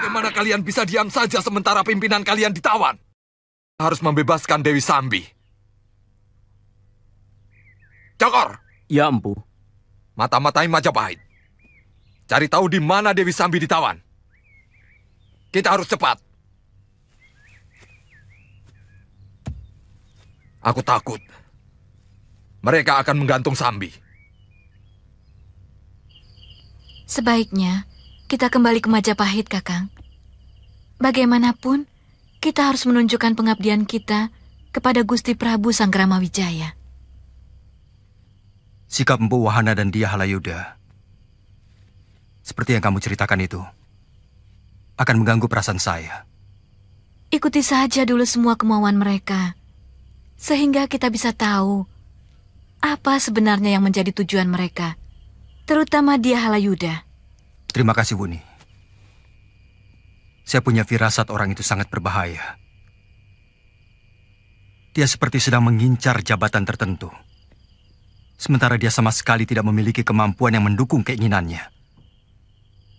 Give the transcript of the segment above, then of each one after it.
Bagaimana kalian bisa diam saja sementara pimpinan kalian ditawan? Harus membebaskan Dewi Sambi. Cokor! Ya, Empu. Mata-matai Majapahit. Cari tahu di mana Dewi Sambi ditawan. Kita harus cepat. Aku takut mereka akan menggantung Sambi. Sebaiknya kita kembali ke Majapahit, Kakang. Bagaimanapun, kita harus menunjukkan pengabdian kita kepada Gusti Prabu Sanggramawijaya. Sikap Empu Wahana dan dia Halayuda, seperti yang kamu ceritakan itu, akan mengganggu perasaan saya. Ikuti saja dulu semua kemauan mereka, sehingga kita bisa tahu apa sebenarnya yang menjadi tujuan mereka, terutama dia Halayuda. Terima kasih, Wuni. Saya punya firasat orang itu sangat berbahaya. Dia seperti sedang mengincar jabatan tertentu, sementara dia sama sekali tidak memiliki kemampuan yang mendukung keinginannya.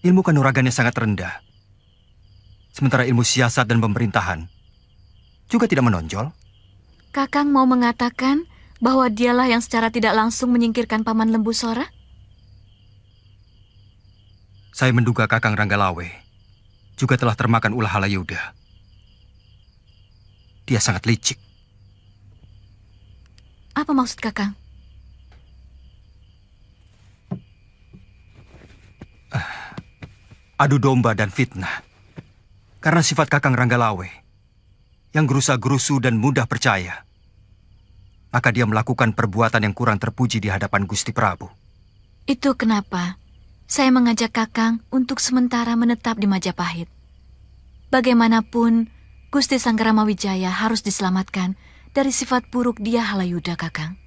Ilmu kanuragannya sangat rendah, sementara ilmu siasat dan pemerintahan juga tidak menonjol. Kakang mau mengatakan bahwa dialah yang secara tidak langsung menyingkirkan Paman Lembu Sora? Saya menduga Kakang Ranggalawe juga telah termakan ulah Halayuda. Dia sangat licik. Apa maksud Kakang? Adu domba dan fitnah. Karena sifat Kakang Ranggalawe yang gerusa-gerusu dan mudah percaya, maka dia melakukan perbuatan yang kurang terpuji di hadapan Gusti Prabu. Itu kenapa saya mengajak Kakang untuk sementara menetap di Majapahit. Bagaimanapun, Gusti Sanggramawijaya harus diselamatkan dari sifat buruk dia Halayuda, Kakang.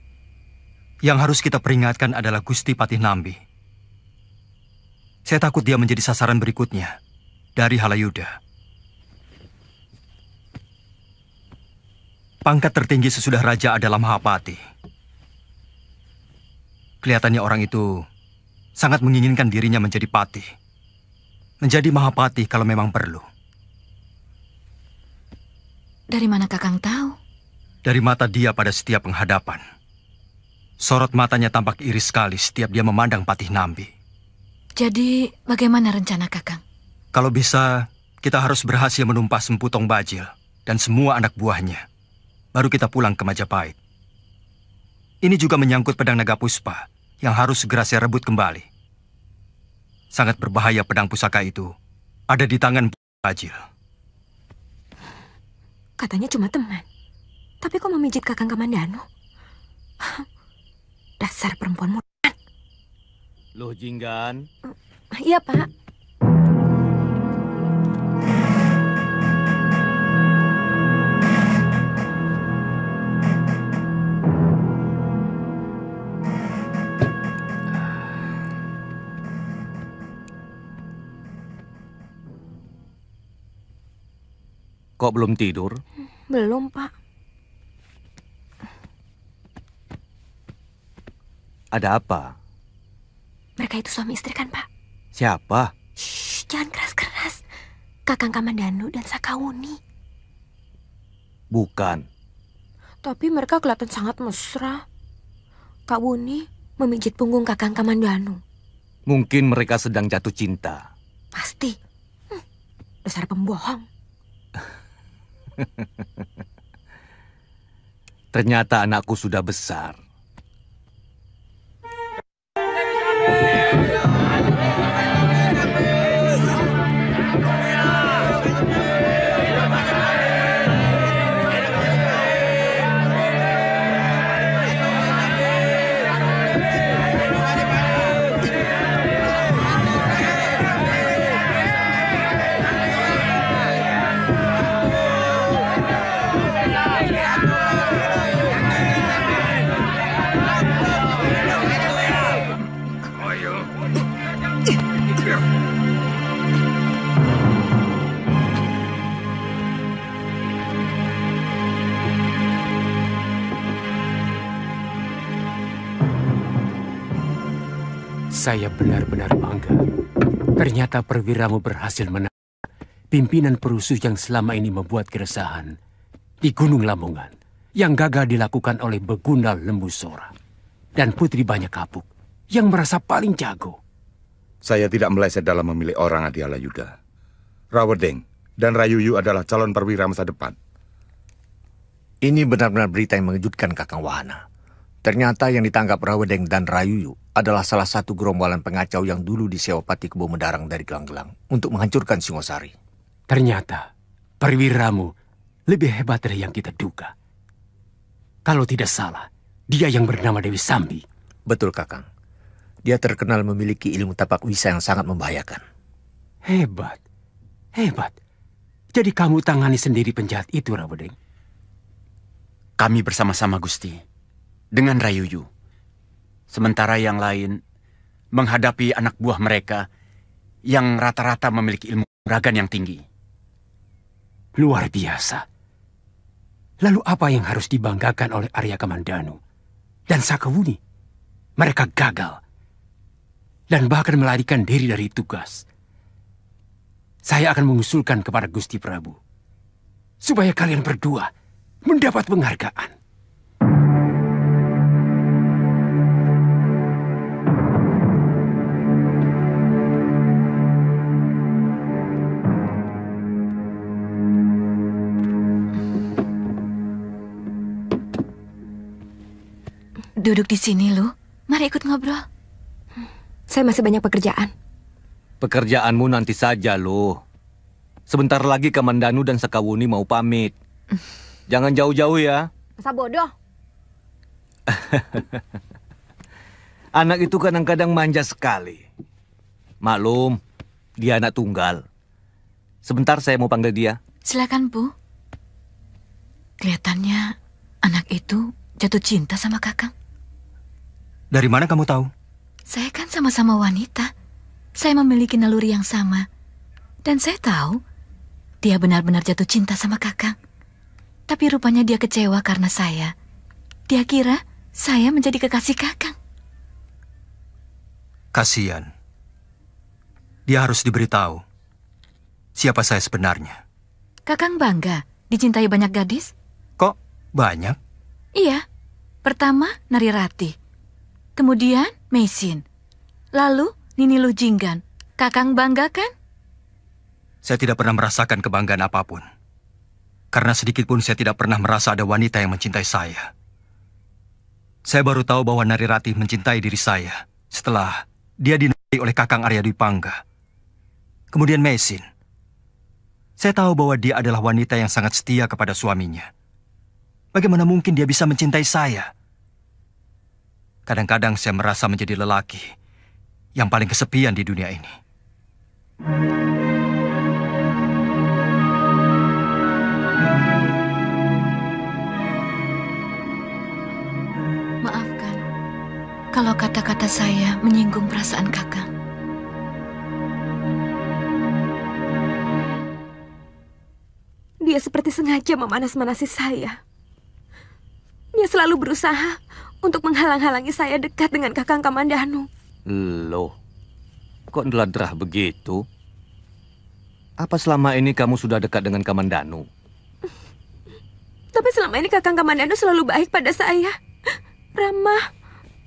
Yang harus kita peringatkan adalah Gusti Patih Nambi. Saya takut dia menjadi sasaran berikutnya dari Halayuda. Pangkat tertinggi sesudah raja adalah Mahapati. Kelihatannya orang itu sangat menginginkan dirinya menjadi patih. Menjadi Mahapati kalau memang perlu. Dari mana Kakang tahu? Dari mata dia pada setiap penghadapan. Sorot matanya tampak iri sekali setiap dia memandang Patih Nambi. Jadi, bagaimana rencana Kakang? Kalau bisa, kita harus berhasil menumpas Empu Tong Bajil dan semua anak buahnya. Baru kita pulang ke Majapahit. Ini juga menyangkut pedang naga puspa yang harus segera saya rebut kembali. Sangat berbahaya pedang pusaka itu ada di tangan Bajil. Katanya cuma teman. Tapi kok memijit Kakang Kamandanu? Dasar perempuan murahan. Loh, Jinggan. Iya, Pak. Kok belum tidur? Belum, Pak. Ada apa? Mereka itu suami istri kan, Pak? Siapa? Shh, jangan keras-keras. Kakang Kamandanu dan Sakawuni. Bukan. Tapi mereka kelihatan sangat mesra. Kak Wuni memijit punggung Kakang Kamandanu. Mungkin mereka sedang jatuh cinta. Pasti. Dasar pembohong. Ternyata anakku sudah besar. Saya benar-benar bangga. Ternyata perwiramu berhasil menang pimpinan perusuh yang selama ini membuat keresahan di Gunung Lamongan yang gagal dilakukan oleh Begundal Lembu Sora dan Putri Banyak Kapuk yang merasa paling jago. Saya tidak meleset dalam memilih orang, Adiala Yuda. Rawedeng dan Rayuyu adalah calon perwira masa depan. Ini benar-benar berita yang mengejutkan, Kakang Wahana. Ternyata yang ditangkap Rawedeng dan Rayuyu adalah salah satu gerombolan pengacau yang dulu disewa Pati Kebo Mendarang dari Gelang-Gelang untuk menghancurkan Singosari. Ternyata perwiramu lebih hebat dari yang kita duga. Kalau tidak salah, dia yang bernama Dewi Sambi. Betul, Kakang. Dia terkenal memiliki ilmu tapak wisa yang sangat membahayakan. Hebat, hebat. Jadi kamu tangani sendiri penjahat itu, Rawedeng? Kami bersama-sama, Gusti, dengan Rayuyu. Sementara yang lain menghadapi anak buah mereka yang rata-rata memiliki ilmu ragan yang tinggi. Luar biasa. Lalu apa yang harus dibanggakan oleh Arya Kamandanu dan Sakawuni? Mereka gagal dan bahkan melarikan diri dari tugas. Saya akan mengusulkan kepada Gusti Prabu supaya kalian berdua mendapat penghargaan. Duduk di sini, Lu. Mari ikut ngobrol. Saya masih banyak pekerjaan. Pekerjaanmu nanti saja, loh. Sebentar lagi Kamandanu dan Sakawuni mau pamit. Jangan jauh-jauh ya. Masa bodoh? Anak itu kadang-kadang manja sekali. Maklum, dia anak tunggal. Sebentar saya mau panggil dia. Silakan, Bu. Kelihatannya anak itu jatuh cinta sama Kakang. Dari mana kamu tahu? Saya kan sama-sama wanita. Saya memiliki naluri yang sama. Dan saya tahu dia benar-benar jatuh cinta sama Kakang. Tapi rupanya dia kecewa karena saya. Dia kira saya menjadi kekasih Kakang. Kasian. Dia harus diberitahu siapa saya sebenarnya. Kakang bangga dicintai banyak gadis? Kok banyak? Iya. Pertama Nari Rati. Kemudian Meisin. Lalu Nini Lujinggan. Kakang bangga kan? Saya tidak pernah merasakan kebanggaan apapun. Karena sedikit pun saya tidak pernah merasa ada wanita yang mencintai saya. Saya baru tahu bahwa Nari Ratih mencintai diri saya setelah dia dinikahi oleh Kakang Arya Dwi Pangga. Kemudian Meisin. Saya tahu bahwa dia adalah wanita yang sangat setia kepada suaminya. Bagaimana mungkin dia bisa mencintai saya? Kadang-kadang saya merasa menjadi lelaki yang paling kesepian di dunia ini. Maafkan kalau kata-kata saya menyinggung perasaan Kakang. Dia seperti sengaja memanas-manasi saya. Dia selalu berusaha untuk menghalang-halangi saya dekat dengan Kakang Kamandanu. Loh, kok neladrah begitu? Apa selama ini kamu sudah dekat dengan Kamandanu? Tapi selama ini Kakang Kamandanu selalu baik pada saya. Ramah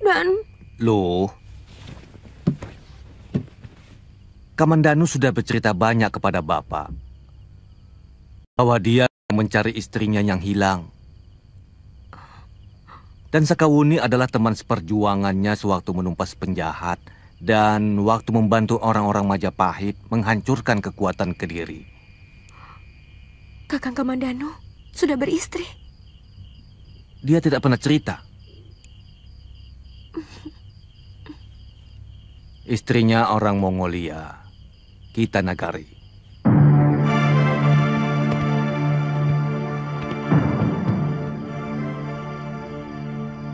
dan... Loh, Kamandanu sudah bercerita banyak kepada Bapak bahwa dia mencari istrinya yang hilang. Dan Sakawuni adalah teman seperjuangannya sewaktu menumpas penjahat dan waktu membantu orang-orang Majapahit menghancurkan kekuatan Kediri. Kakang Kamandanu sudah beristri. Dia tidak pernah cerita. Istrinya orang Mongolia, Kita Nagari.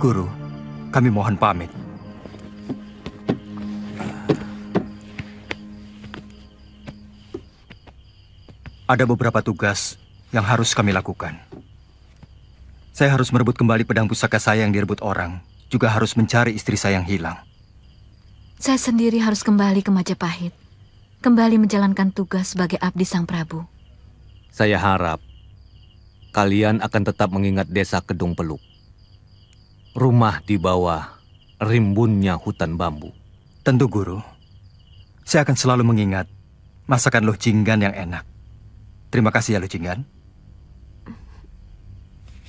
Guru, kami mohon pamit. Ada beberapa tugas yang harus kami lakukan. Saya harus merebut kembali pedang pusaka saya yang direbut orang, juga harus mencari istri saya yang hilang. Saya sendiri harus kembali ke Majapahit. Kembali menjalankan tugas sebagai abdi Sang Prabu. Saya harap kalian akan tetap mengingat desa Kedung Peluk. Rumah di bawah rimbunnya hutan bambu. Tentu, Guru. Saya akan selalu mengingat masakan Loh Jinggan yang enak. Terima kasih ya, Loh Jinggan.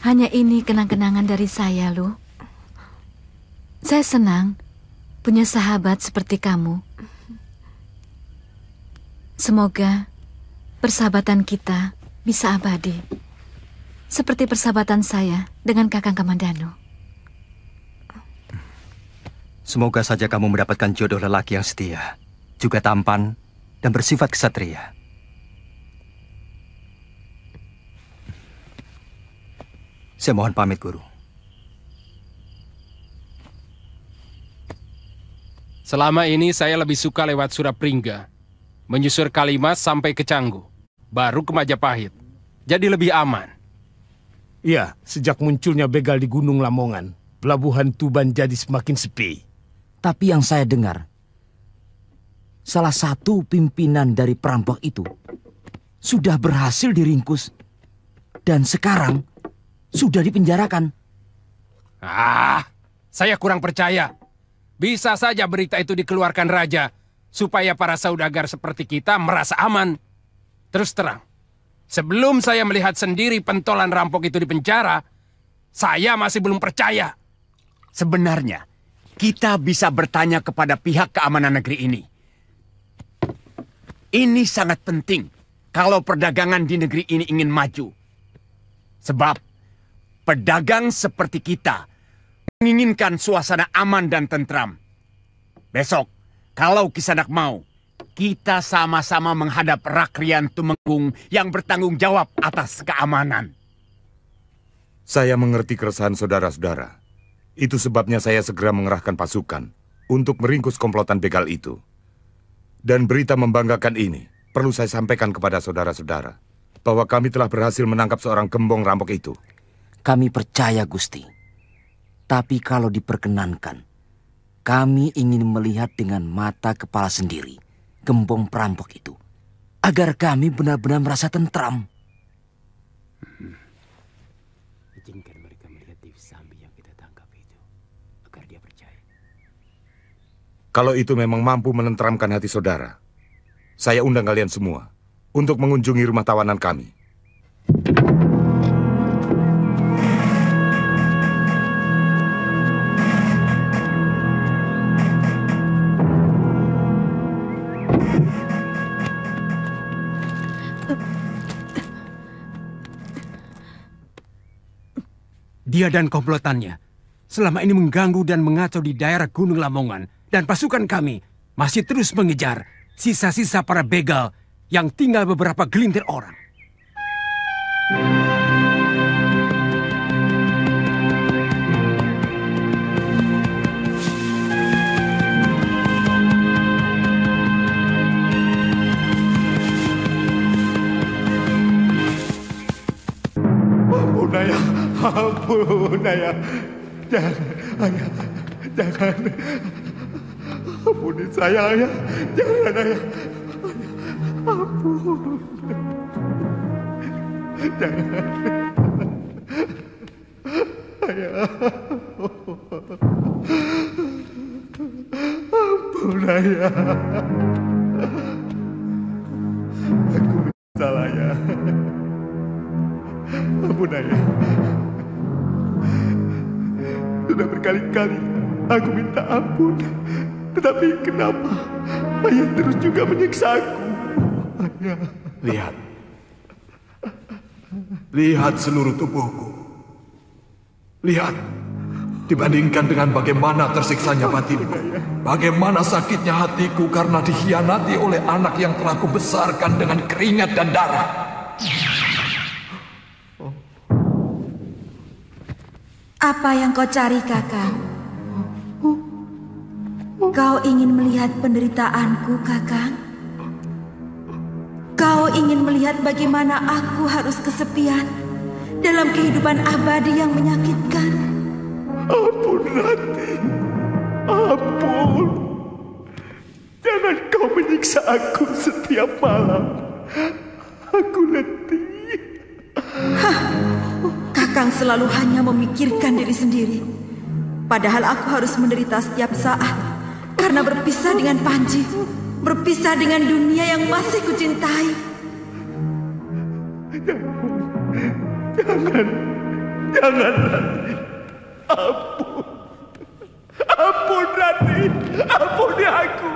Hanya ini kenang-kenangan dari saya, Lu. Saya senang punya sahabat seperti kamu. Semoga persahabatan kita bisa abadi. Seperti persahabatan saya dengan Kakang Kamandanu. Semoga saja kamu mendapatkan jodoh lelaki yang setia, juga tampan dan bersifat kesatria. Saya mohon pamit, Guru. Selama ini saya lebih suka lewat Surapringga, menyusur Kalimas sampai ke Canggu, baru ke Majapahit. Jadi lebih aman. Iya, sejak munculnya begal di Gunung Lamongan, pelabuhan Tuban jadi semakin sepi. Tapi yang saya dengar, salah satu pimpinan dari perampok itu sudah berhasil diringkus dan sekarang sudah dipenjarakan. Saya kurang percaya. Bisa saja berita itu dikeluarkan raja, supaya para saudagar seperti kita merasa aman. Terus terang, sebelum saya melihat sendiri pentolan rampok itu di penjara, saya masih belum percaya. Sebenarnya, kita bisa bertanya kepada pihak keamanan negeri ini. Ini sangat penting kalau perdagangan di negeri ini ingin maju. Sebab, pedagang seperti kita menginginkan suasana aman dan tentram. Besok, kalau Kisanak mau, kita sama-sama menghadap Rakrian Tumenggung yang bertanggung jawab atas keamanan. Saya mengerti keresahan saudara-saudara. Itu sebabnya saya segera mengerahkan pasukan untuk meringkus komplotan begal itu. Dan berita membanggakan ini perlu saya sampaikan kepada saudara-saudara bahwa kami telah berhasil menangkap seorang gembong rampok itu. Kami percaya, Gusti. Tapi kalau diperkenankan, kami ingin melihat dengan mata kepala sendiri gembong perampok itu, agar kami benar-benar merasa tentram. Izinkan mereka melihat Dewi Sambi yang kita tangkap itu, agar dia percaya. Kalau itu memang mampu menenteramkan hati saudara, saya undang kalian semua untuk mengunjungi rumah tawanan kami. Dia dan komplotannya selama ini mengganggu dan mengacau di daerah Gunung Lamongan, dan pasukan kami masih terus mengejar sisa-sisa para begal yang tinggal beberapa gelintir orang. Ampun, Ayah. Ampun, Ayah. Jangan, Ayah. Jangan. Ampuni saya, Ayah. Jangan, Ayah. Ampun. Jangan. Ayah. Ampun, Ayah. Aku salah, Ayah. Ampun, Ayah. Sudah berkali-kali aku minta ampun. Tetapi kenapa Ayah terus juga menyiksa aku? Ayah. Lihat. Lihat seluruh tubuhku. Lihat. Dibandingkan dengan bagaimana tersiksanya batinku. Bagaimana sakitnya hatiku karena dikhianati oleh anak yang telah kubesarkan dengan keringat dan darah. Apa yang kau cari, Kakang? Kau ingin melihat penderitaanku, Kakang? Kau ingin melihat bagaimana aku harus kesepian dalam kehidupan abadi yang menyakitkan? Ampun, Rati. Ampun. menyiksa aku setiap malam. Aku letih. Kakang selalu hanya memikirkan diri sendiri. Padahal aku harus menderita setiap saat karena berpisah dengan Panji, berpisah dengan dunia yang masih kucintai. Jangan, Rati. Ampun, Rati. Ampuni aku.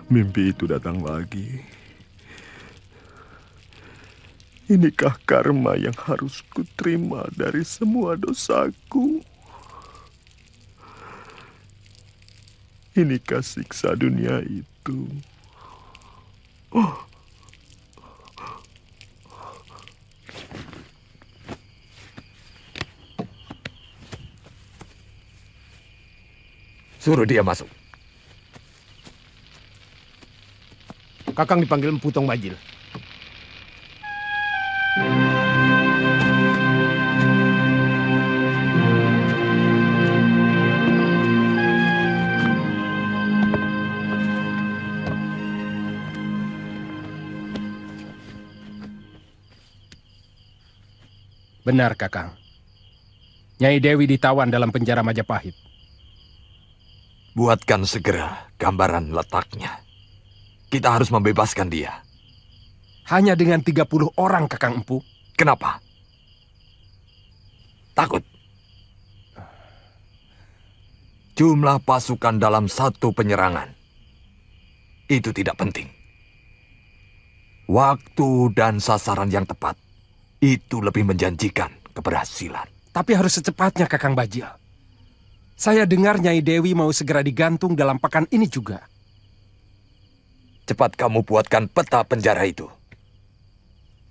Mimpi itu datang lagi. Inikah karma yang harus kuterima dari semua dosaku? Inikah siksa dunia itu? Oh. Suruh dia masuk. Kakang dipanggil Empu Tong Bajil. Benar, Kakang. Nyai Dewi ditawan dalam penjara Majapahit. Buatkan segera gambaran letaknya. Kita harus membebaskan dia. Hanya dengan 30 orang, Kakang Empu. Kenapa? Takut? Jumlah pasukan dalam satu penyerangan. Itu tidak penting. Waktu dan sasaran yang tepat. Itu lebih menjanjikan keberhasilan. Tapi harus secepatnya, Kakang Bajil. Saya dengar Nyai Dewi mau segera digantung dalam pekan ini juga. Cepat kamu buatkan peta penjara itu.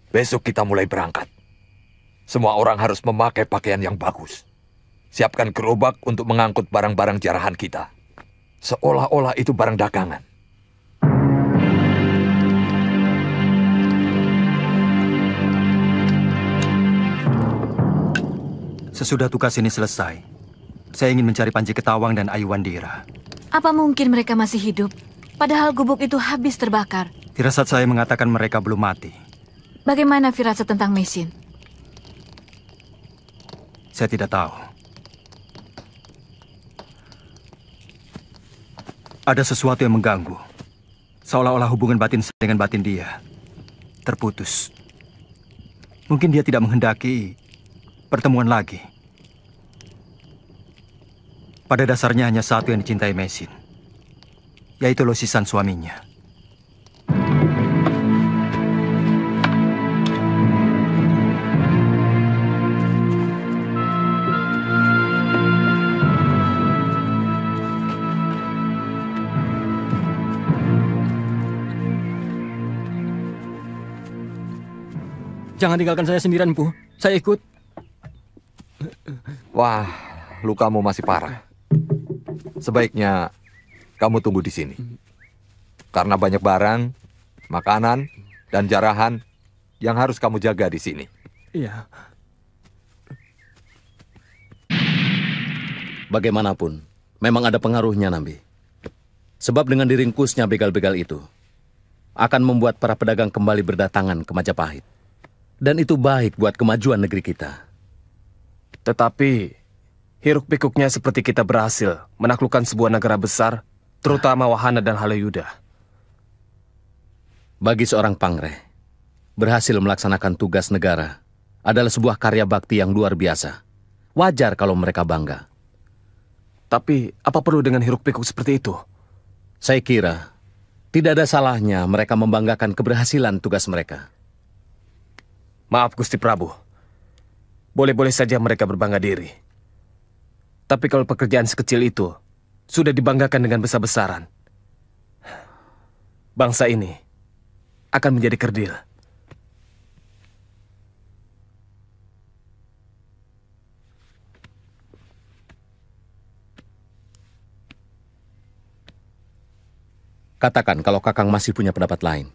Besok kita mulai berangkat. Semua orang harus memakai pakaian yang bagus. Siapkan gerobak untuk mengangkut barang-barang jarahan kita. Seolah-olah itu barang dagangan. Sesudah tugas ini selesai, saya ingin mencari Panji Ketawang dan Ayu Wandira. Apa mungkin mereka masih hidup? Padahal gubuk itu habis terbakar. Firasat saya mengatakan mereka belum mati. Bagaimana firasat tentang Mesin? Saya tidak tahu. Ada sesuatu yang mengganggu. Seolah-olah hubungan batin saya dengan batin dia terputus. Mungkin dia tidak menghendaki pertemuan lagi. Pada dasarnya hanya satu yang dicintai Mesin, yaitu Losisan suaminya. Jangan tinggalkan saya sendirian, Empu. Saya ikut. Wah, lukamu masih parah. Sebaiknya kamu tunggu di sini. Karena banyak barang, makanan, dan jarahan yang harus kamu jaga di sini. Iya. Bagaimanapun, memang ada pengaruhnya, Nambi. Sebab dengan diringkusnya begal-begal itu, akan membuat para pedagang kembali berdatangan ke Majapahit. Dan itu baik buat kemajuan negeri kita. Tetapi, hiruk pikuknya seperti kita berhasil menaklukkan sebuah negara besar, terutama Wahana dan Halayuda. Bagi seorang pangreh, berhasil melaksanakan tugas negara adalah sebuah karya bakti yang luar biasa. Wajar kalau mereka bangga. Tapi, apa perlu dengan hiruk pikuk seperti itu? Saya kira, tidak ada salahnya mereka membanggakan keberhasilan tugas mereka. Maaf, Gusti Prabu. Boleh-boleh saja mereka berbangga diri. Tapi kalau pekerjaan sekecil itu sudah dibanggakan dengan besar-besaran, bangsa ini akan menjadi kerdil. Katakan kalau Kakang masih punya pendapat lain.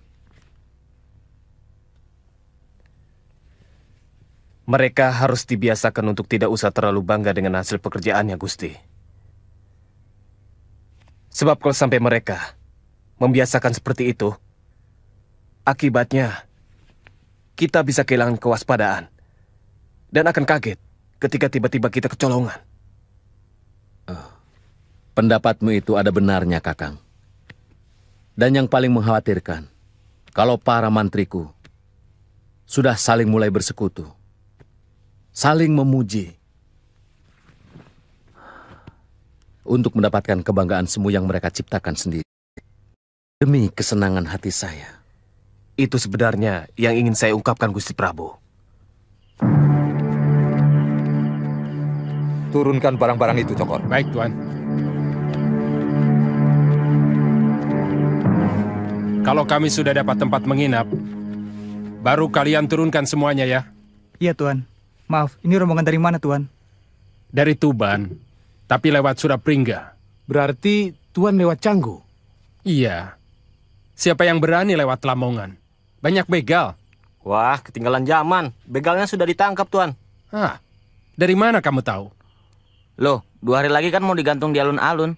Mereka harus dibiasakan untuk tidak usah terlalu bangga dengan hasil pekerjaannya, Gusti. Sebab kalau sampai mereka membiasakan seperti itu, akibatnya kita bisa kehilangan kewaspadaan dan akan kaget ketika tiba-tiba kita kecolongan. Pendapatmu itu ada benarnya, Kakang. Dan yang paling mengkhawatirkan, kalau para mantriku sudah saling mulai bersekutu, saling memuji, untuk mendapatkan kebanggaan semu yang mereka ciptakan sendiri. Demi kesenangan hati saya. Itu sebenarnya yang ingin saya ungkapkan, Gusti Prabu. Turunkan barang-barang itu, Cokor. Baik, Tuan. Kalau kami sudah dapat tempat menginap, baru kalian turunkan semuanya ya. Iya, Tuan. Maaf, ini rombongan dari mana, Tuan? Dari Tuban, tapi lewat Surapringga. Berarti Tuan lewat Canggu? Iya. Siapa yang berani lewat Lamongan? Banyak begal. Wah, ketinggalan zaman. Begalnya sudah ditangkap, Tuan. Hah, dari mana kamu tahu? Loh, 2 hari lagi kan mau digantung di alun-alun.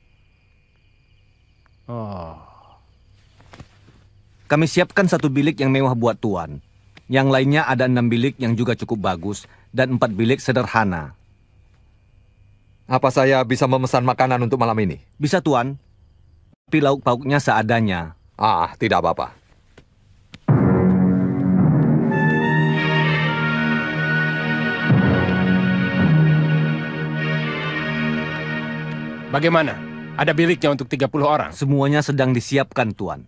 Oh. Kami siapkan 1 bilik yang mewah buat Tuan. Yang lainnya ada 6 bilik yang juga cukup bagus dan 4 bilik sederhana. Apa saya bisa memesan makanan untuk malam ini? Bisa, Tuan. Tapi lauk pauknya seadanya. Tidak apa-apa. Bagaimana? Ada biliknya untuk 30 orang? Semuanya sedang disiapkan, Tuan.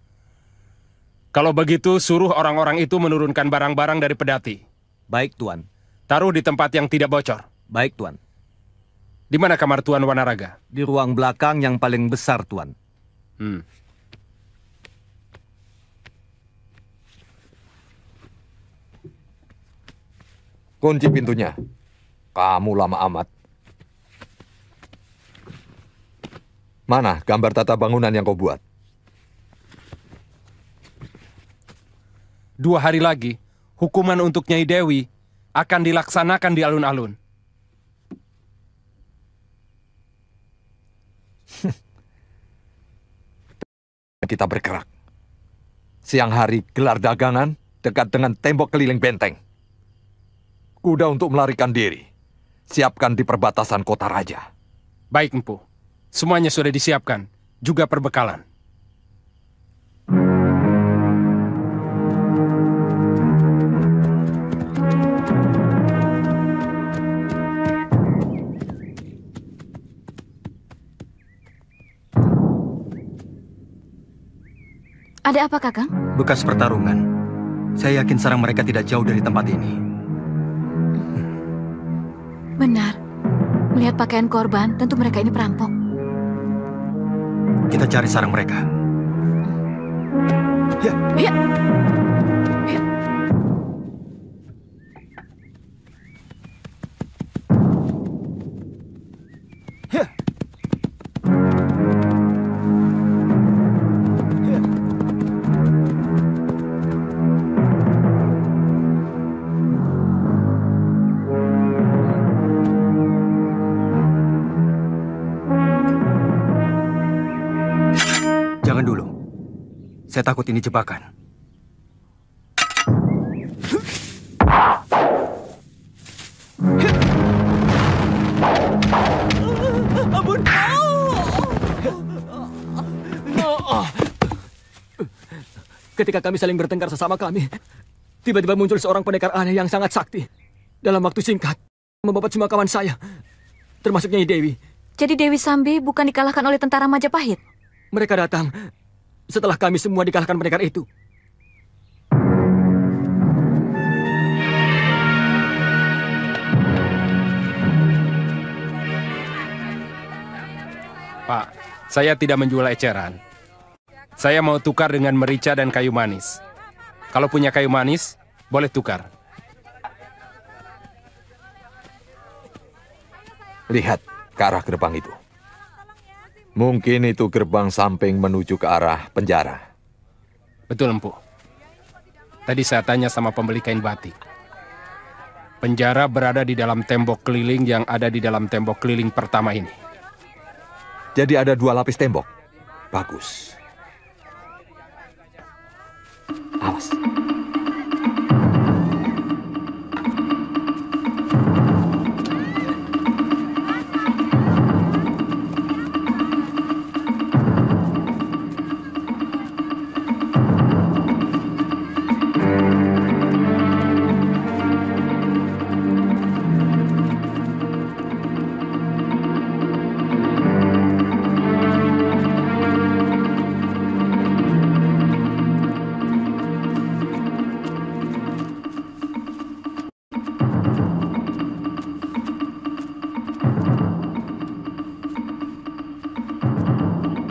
Kalau begitu, suruh orang-orang itu menurunkan barang-barang dari pedati. Baik, Tuan. Taruh di tempat yang tidak bocor. Baik, Tuan. Di mana kamar Tuan Wanaraga? Di ruang belakang yang paling besar, Tuan. Kunci pintunya. Kamu lama amat. Mana gambar tata bangunan yang kau buat? 2 hari lagi, hukuman untuk Nyai Dewi akan dilaksanakan di alun-alun. Kita bergerak. Siang hari gelar dagangan dekat dengan tembok keliling benteng. Kuda untuk melarikan diri. Siapkan di perbatasan kota raja. Baik, Empu. Semuanya sudah disiapkan, juga perbekalan. Ada apa, Kakang? Bekas pertarungan. Saya yakin sarang mereka tidak jauh dari tempat ini. Benar. Melihat pakaian korban, tentu mereka ini perampok. Kita cari sarang mereka. Ya. Ya. Ya. Ya. Jangan dulu. Saya takut ini jebakan. Ampun! Ketika kami saling bertengkar sesama kami, tiba-tiba muncul seorang pendekar aneh yang sangat sakti. Dalam waktu singkat, membabat semua kawan saya, termasuk Nyai Dewi. Jadi Dewi Sambi bukan dikalahkan oleh tentara Majapahit? Mereka datang setelah kami semua dikalahkan pendekar itu. Pak, saya tidak menjual eceran. Saya mau tukar dengan merica dan kayu manis. Kalau punya kayu manis, boleh tukar. Lihat ke arah gerbang itu. Mungkin itu gerbang samping menuju ke arah penjara. Betul, Empu. Tadi saya tanya sama pembeli kain batik. Penjara berada di dalam tembok keliling yang ada di dalam tembok keliling pertama ini. Jadi ada 2 lapis tembok. Bagus. Awas.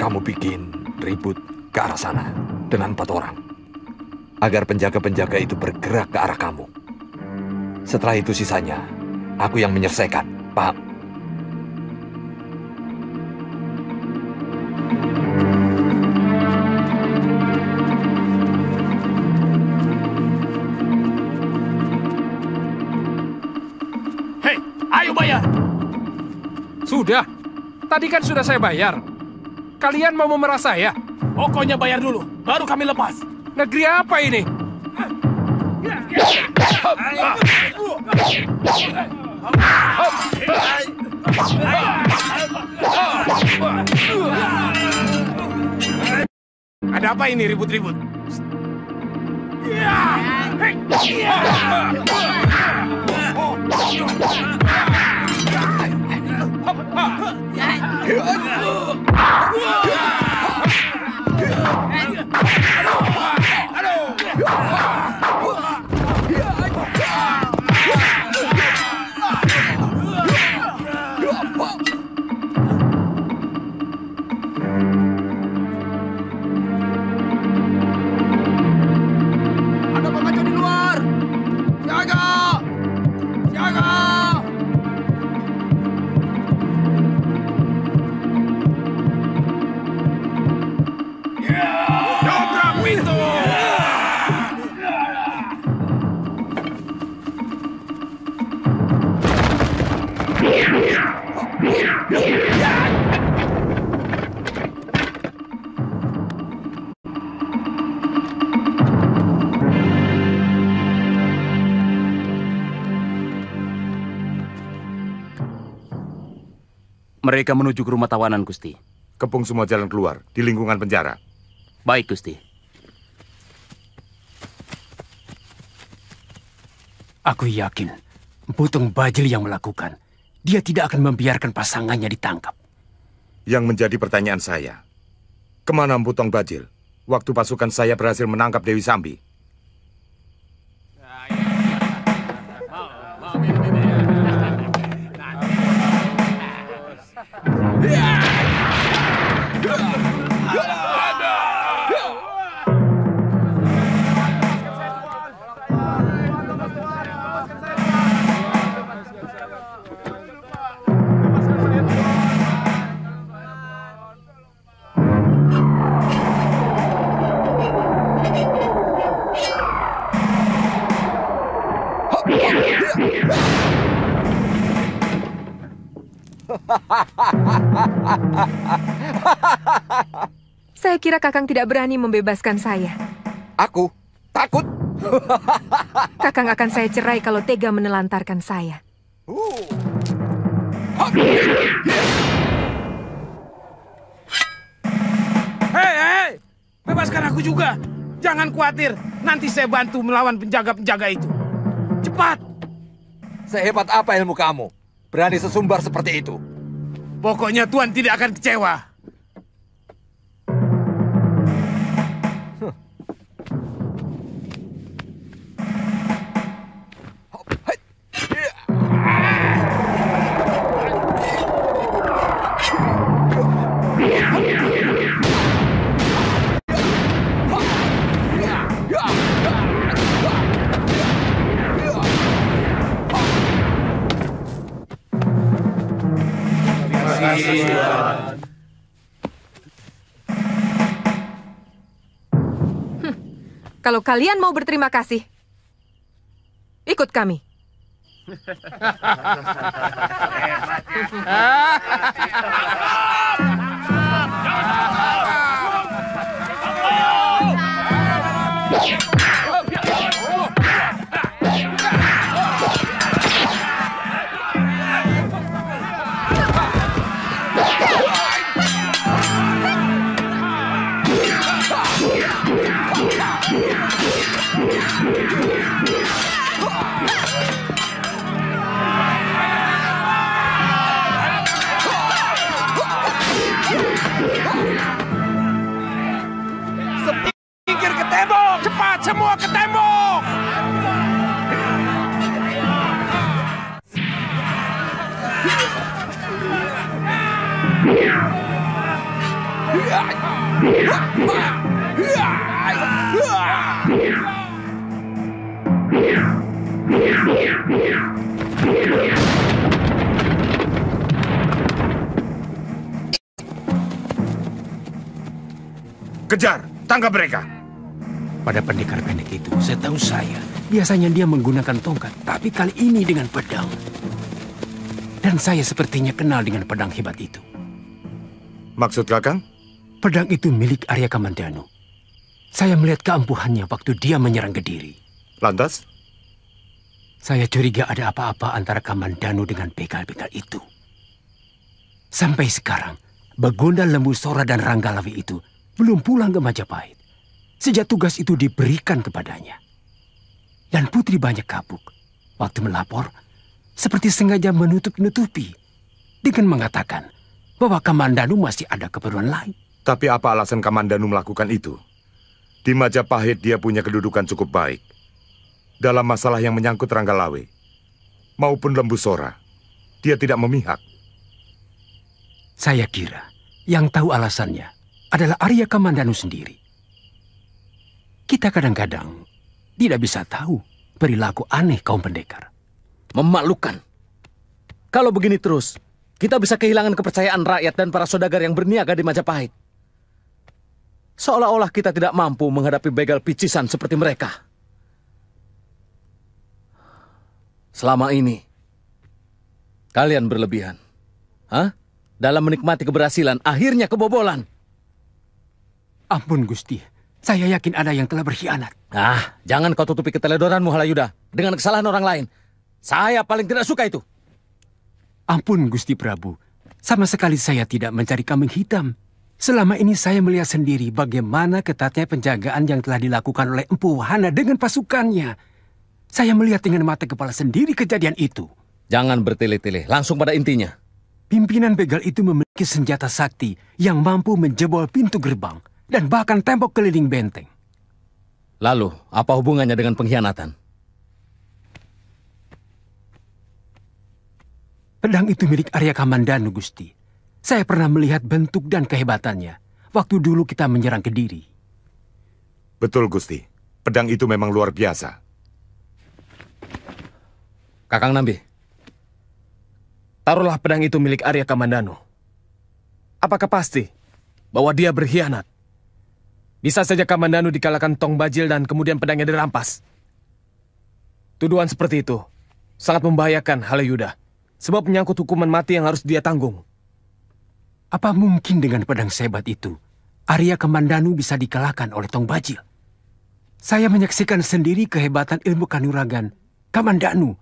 Kamu bikin ribut ke arah sana dengan 4 orang. Agar penjaga-penjaga itu bergerak ke arah kamu. Setelah itu sisanya, aku yang menyelesaikan. Paham? Hei, ayo bayar! Sudah. Tadi kan sudah saya bayar. Kalian mau memerah saya? Pokoknya bayar dulu, baru kami lepas. Negeri apa ini? Ada apa ini ribut-ribut? Ada pengacau di luar. Siaga! Siaga! Dobrak pintu! Mereka menuju ke rumah tawanan, Gusti. Kepung semua jalan keluar di lingkungan penjara. Baik, Gusti. Aku yakin Emputong Bajil yang melakukan. Dia tidak akan membiarkan pasangannya ditangkap. Yang menjadi pertanyaan saya, kemana Emputong Bajil waktu pasukan saya berhasil menangkap Dewi Sambi? Saya kira Kakang tidak berani membebaskan saya. Aku takut. Kakang akan saya cerai kalau tega menelantarkan saya. Hei, bebaskan aku juga. Jangan khawatir, nanti saya bantu melawan penjaga-penjaga itu. Cepat! Sehebat apa ilmu kamu? Berani sesumbar seperti itu? Pokoknya Tuan tidak akan kecewa. Kalau kalian mau berterima kasih, ikut kami. Pinggir ke tembok! Cepat semua ke tembok! Kejar, tangkap mereka. Pada pendekar pendek itu, setahu saya, biasanya dia menggunakan tongkat, tapi kali ini dengan pedang. Dan saya sepertinya kenal dengan pedang hebat itu. Maksud Kakang? Pedang itu milik Arya Kamandanu. Saya melihat keampuhannya waktu dia menyerang Kediri. Lantas? Saya curiga ada apa-apa antara Kamandanu dengan begal-begal itu. Sampai sekarang, Bagunda Lembu Sora dan Ranggalawi itu belum pulang ke Majapahit sejak tugas itu diberikan kepadanya. Dan Putri Banyak Kapuk waktu melapor seperti sengaja menutup-nutupi dengan mengatakan bahwa Kamandanu masih ada keperluan lain. Tapi apa alasan Kamandanu melakukan itu? Di Majapahit dia punya kedudukan cukup baik. Dalam masalah yang menyangkut Ranggalawe maupun Lembu Sora, dia tidak memihak. Saya kira yang tahu alasannya adalah Arya Kamandanu sendiri. Kita kadang-kadang tidak bisa tahu perilaku aneh kaum pendekar. Memalukan. Kalau begini terus, kita bisa kehilangan kepercayaan rakyat dan para saudagar yang berniaga di Majapahit. Seolah-olah kita tidak mampu menghadapi begal picisan seperti mereka. Selama ini, kalian berlebihan. Dalam menikmati keberhasilan, akhirnya kebobolan. Ampun Gusti, saya yakin ada yang telah berkhianat. Jangan kau tutupi keteledoranmu, Halayuda, dengan kesalahan orang lain. Saya paling tidak suka itu. Ampun Gusti Prabu, sama sekali saya tidak mencari kambing hitam. Selama ini saya melihat sendiri bagaimana ketatnya penjagaan yang telah dilakukan oleh Empu Wahana dengan pasukannya. Saya melihat dengan mata kepala sendiri kejadian itu. Jangan bertele-tele, langsung pada intinya. Pimpinan begal itu memiliki senjata sakti yang mampu menjebol pintu gerbang dan bahkan tembok keliling benteng. Lalu, apa hubungannya dengan pengkhianatan? Pedang itu milik Arya Kamandanu, Gusti. Saya pernah melihat bentuk dan kehebatannya waktu dulu kita menyerang Kediri. Betul, Gusti. Pedang itu memang luar biasa. Kakang Nambi, taruhlah pedang itu milik Arya Kamandanu. Apakah pasti bahwa dia berkhianat? Bisa saja Kamandanu dikalahkan Tong Bajil dan kemudian pedangnya dirampas. Tuduhan seperti itu sangat membahayakan Halayuda, sebab menyangkut hukuman mati yang harus dia tanggung. Apa mungkin dengan pedang sehebat itu, Arya Kamandanu bisa dikalahkan oleh Tong Bajil? Saya menyaksikan sendiri kehebatan ilmu kanuragan Kamandanu.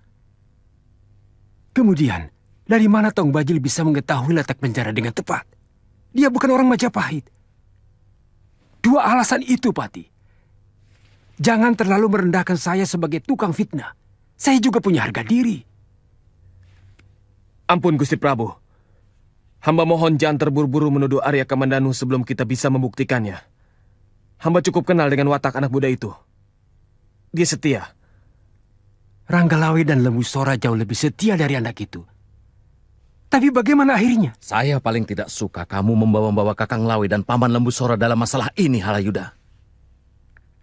Kemudian, dari mana Tong Bajil bisa mengetahui letak penjara dengan tepat? Dia bukan orang Majapahit. Dua alasan itu, Pati. Jangan terlalu merendahkan saya sebagai tukang fitnah. Saya juga punya harga diri. Ampun Gusti Prabu. Hamba mohon jangan terburu-buru menuduh Arya Kamandanu sebelum kita bisa membuktikannya. Hamba cukup kenal dengan watak anak muda itu. Dia setia. Ranggalawe dan Lembu Sora jauh lebih setia dari anak itu. Tapi bagaimana akhirnya? Saya paling tidak suka kamu membawa-bawa Kakang Lawe dan Paman Lembu Sora dalam masalah ini, Halayuda.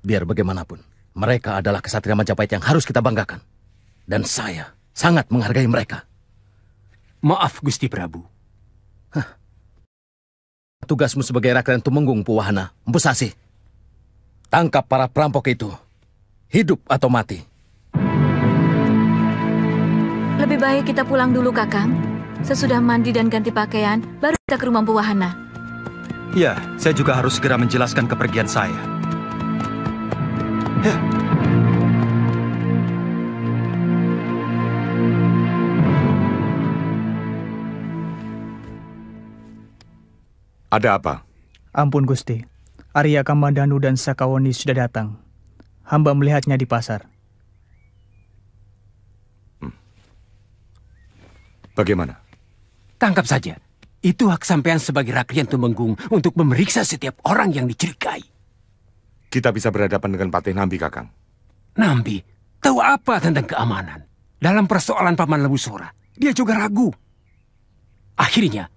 Biar bagaimanapun, mereka adalah kesatria Majapahit yang harus kita banggakan. Dan saya sangat menghargai mereka. Maaf, Gusti Prabu. Tugasmu sebagai Rakyat Tumenggung, Puwahana, Empu Sasi. Tangkap para perampok itu. Hidup atau mati. Lebih baik kita pulang dulu, Kakang. Sesudah mandi dan ganti pakaian, baru kita ke rumah Empu Wahana. Ya, saya juga harus segera menjelaskan kepergian saya. Ada apa? Ampun Gusti, Arya Kamandanu dan Sakawuni sudah datang. Hamba melihatnya di pasar. Bagaimana? Tangkap saja. Itu hak sampean sebagai Rakrian Tumenggung untuk memeriksa setiap orang yang dicurigai. Kita bisa berhadapan dengan Patih Nambi, Kakang. Nambi, tahu apa tentang keamanan? Dalam persoalan Paman Lembu Sora, dia juga ragu. Akhirnya,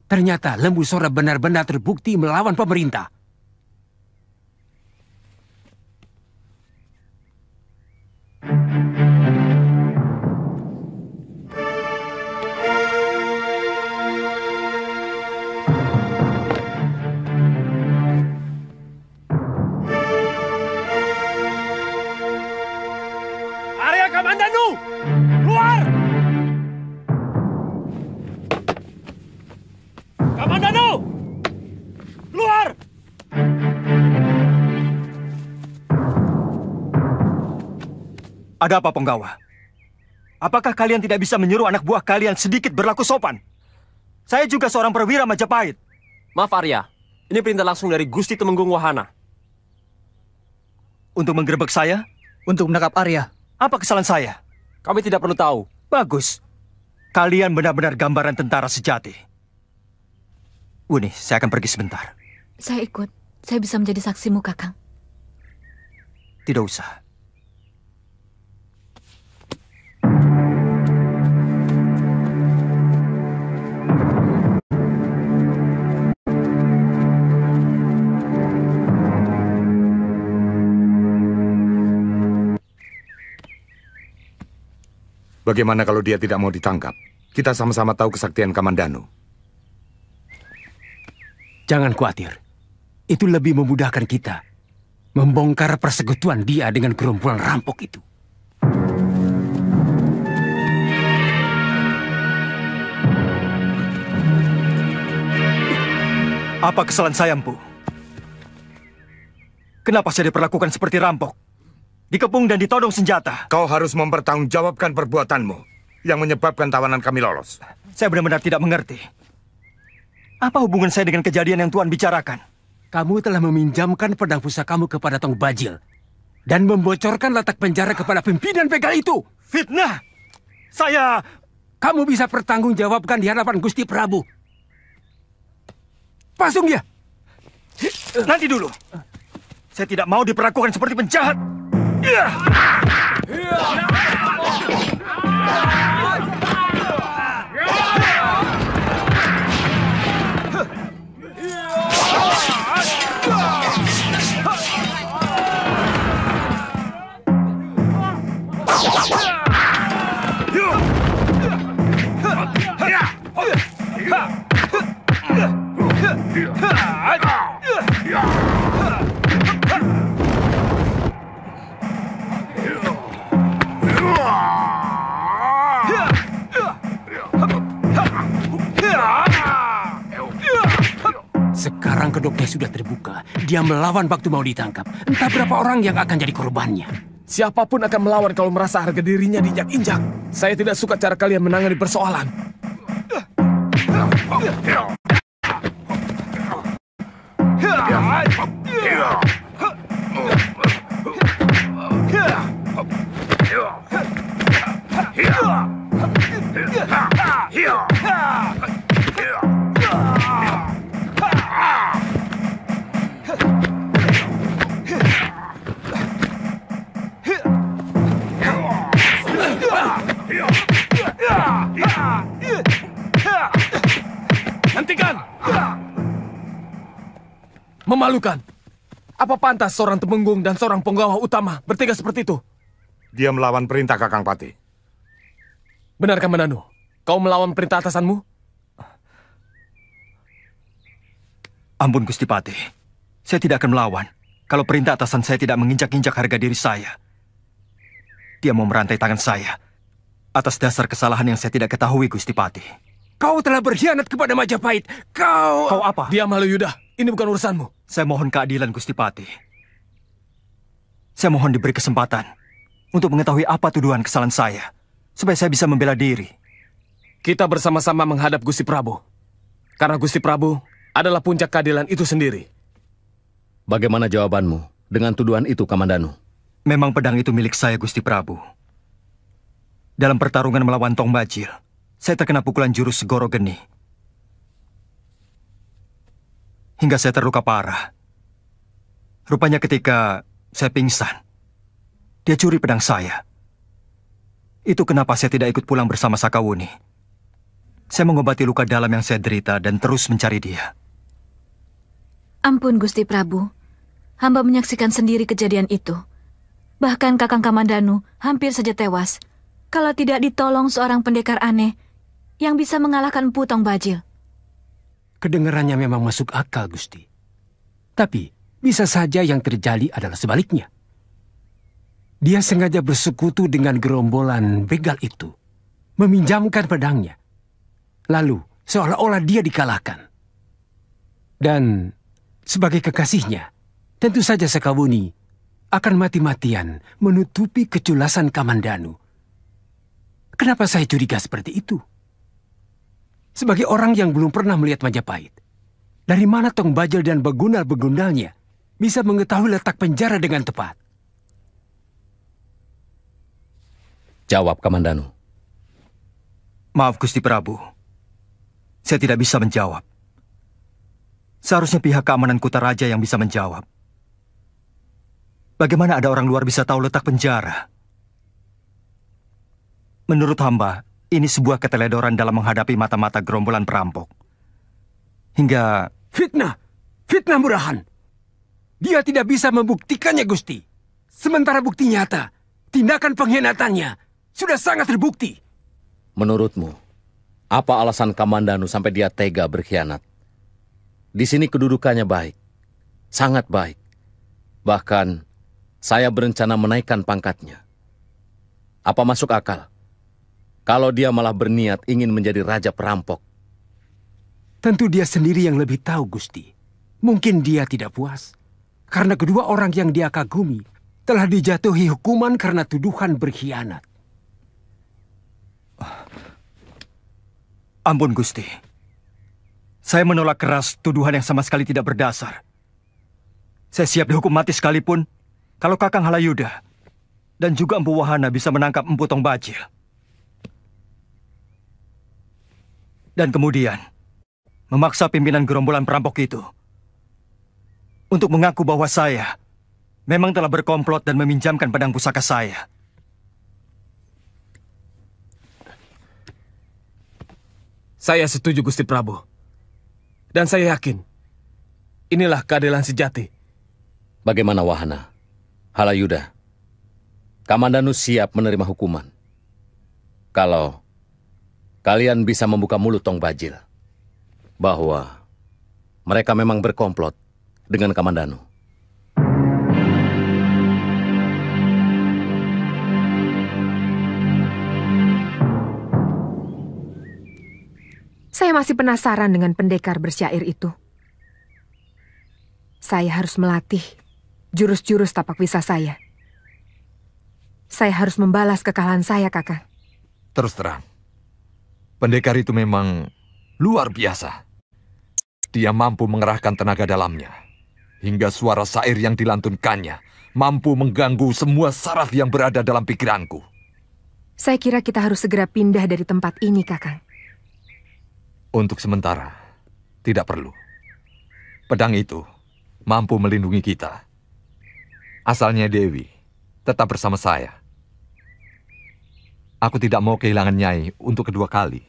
ternyata Lembu Sora benar-benar terbukti melawan pemerintah. Arya Kamandanu, keluar! Kamandanu, keluar! Ada apa, Penggawa? Apakah kalian tidak bisa menyuruh anak buah kalian sedikit berlaku sopan? Saya juga seorang perwira Majapahit. Maaf Arya, ini perintah langsung dari Gusti Tumenggung Wahana. Untuk menggerebek saya? Untuk menangkap Arya. Apa kesalahan saya? Kami tidak perlu tahu. Bagus. Kalian benar-benar gambaran tentara sejati. Wuni, saya akan pergi sebentar. Saya ikut. Saya bisa menjadi saksimu, Kakang. Tidak usah. Bagaimana kalau dia tidak mau ditangkap? Kita sama-sama tahu kesaktian Kamandanu. Jangan khawatir. Itu lebih memudahkan kita membongkar persekutuan dia dengan gerombolan rampok itu. Apa kesalahan saya, Empu? Kenapa saya diperlakukan seperti rampok? Dikepung dan ditodong senjata. Kau harus mempertanggungjawabkan perbuatanmu yang menyebabkan tawanan kami lolos. Saya benar-benar tidak mengerti. Apa hubungan saya dengan kejadian yang Tuan bicarakan? Kamu telah meminjamkan pedang pusakamu kepada Tong Bajil dan membocorkan letak penjara kepada pimpinan begal itu. Fitnah! Saya... Kamu bisa pertanggungjawabkan di hadapan Gusti Prabu. Pasung dia! Nanti dulu. Saya tidak mau diperlakukan seperti penjahat. Sekarang kedoknya sudah terbuka. Dia melawan waktu mau ditangkap. Entah berapa orang yang akan jadi korbannya. Siapapun akan melawan kalau merasa harga dirinya diinjak-injak. Saya tidak suka cara kalian menangani persoalan. Hentikan! Memalukan. Apa pantas seorang Temenggung dan seorang penggawa utama bertiga seperti itu? Dia melawan perintah Kakang Patih. Benar, Kamandanu? Kau melawan perintah atasanmu? Ampun Gusti Patih. Saya tidak akan melawan. kalau perintah atasan saya tidak menginjak-injak harga diri saya. Dia mau merantai tangan saya atas dasar kesalahan yang saya tidak ketahui, Gusti Patih. Kau telah berkhianat kepada Majapahit. Kau apa? Diam, Halayuda. Ini bukan urusanmu. Saya mohon keadilan, Gusti Patih. Saya mohon diberi kesempatan untuk mengetahui apa tuduhan kesalahan saya, supaya saya bisa membela diri. Kita bersama-sama menghadap Gusti Prabu. Karena Gusti Prabu adalah puncak keadilan itu sendiri. Bagaimana jawabanmu dengan tuduhan itu, Kamandanu? Memang pedang itu milik saya, Gusti Prabu. Dalam pertarungan melawan Tong Bajil, saya terkena pukulan jurus Segoro Geni. Hingga saya terluka parah. Rupanya ketika saya pingsan, dia curi pedang saya. Itu kenapa saya tidak ikut pulang bersama Sakawuni. Saya mengobati luka dalam yang saya derita dan terus mencari dia. Ampun, Gusti Prabu. Hamba menyaksikan sendiri kejadian itu. Bahkan Kakang Kamandanu hampir saja tewas kalau tidak ditolong seorang pendekar aneh yang bisa mengalahkan Empu Tong Bajil. Kedengarannya memang masuk akal, Gusti. Tapi bisa saja yang terjadi adalah sebaliknya. Dia sengaja bersekutu dengan gerombolan begal itu, meminjamkan pedangnya. Lalu seolah-olah dia dikalahkan. Dan sebagai kekasihnya, tentu saja Sakawuni akan mati-matian menutupi keculasan Kamandanu. Kenapa saya curiga seperti itu? Sebagai orang yang belum pernah melihat Majapahit, dari mana Tong Bajil dan begundal-begundalnya bisa mengetahui letak penjara dengan tepat? Jawab, Kamandanu. Maaf, Gusti Prabu. Saya tidak bisa menjawab. Seharusnya pihak keamanan Kutaraja yang bisa menjawab. Bagaimana ada orang luar bisa tahu letak penjara? Menurut hamba, ini sebuah keteledoran dalam menghadapi mata-mata gerombolan perampok. Hingga... Fitnah! Fitnah murahan! Dia tidak bisa membuktikannya, Gusti. Sementara bukti nyata, tindakan pengkhianatannya sudah sangat terbukti. Menurutmu, apa alasan Kamandanu sampai dia tega berkhianat? Di sini kedudukannya baik, sangat baik. Bahkan, saya berencana menaikkan pangkatnya. Apa masuk akal kalau dia malah berniat ingin menjadi raja perampok? Tentu dia sendiri yang lebih tahu, Gusti. Mungkin dia tidak puas karena kedua orang yang dia kagumi telah dijatuhi hukuman karena tuduhan berkhianat. Ampun, Gusti. Saya menolak keras tuduhan yang sama sekali tidak berdasar. Saya siap dihukum mati sekalipun kalau Kakang Halayuda dan juga Empu Wahana bisa menangkap Empu Tong Bajil. Dan kemudian memaksa pimpinan gerombolan perampok itu untuk mengaku bahwa saya memang telah berkomplot dan meminjamkan pedang pusaka saya. Saya setuju, Gusti Prabu. Dan saya yakin, inilah keadilan sejati. Bagaimana Wahana? Halayuda, Kamandanu siap menerima hukuman kalau kalian bisa membuka mulut Tong Bajil bahwa mereka memang berkomplot dengan Kamandanu. Saya masih penasaran dengan pendekar bersyair itu. Saya harus melatih jurus-jurus tapak wisa saya. Saya harus membalas kekalahan saya, Kakang. Terus terang, pendekar itu memang luar biasa. Dia mampu mengerahkan tenaga dalamnya, hingga suara syair yang dilantunkannya mampu mengganggu semua saraf yang berada dalam pikiranku. Saya kira kita harus segera pindah dari tempat ini, Kakang. Untuk sementara, tidak perlu. Pedang itu mampu melindungi kita. Asalnya Dewi tetap bersama saya. Aku tidak mau kehilangan Nyai untuk kedua kali.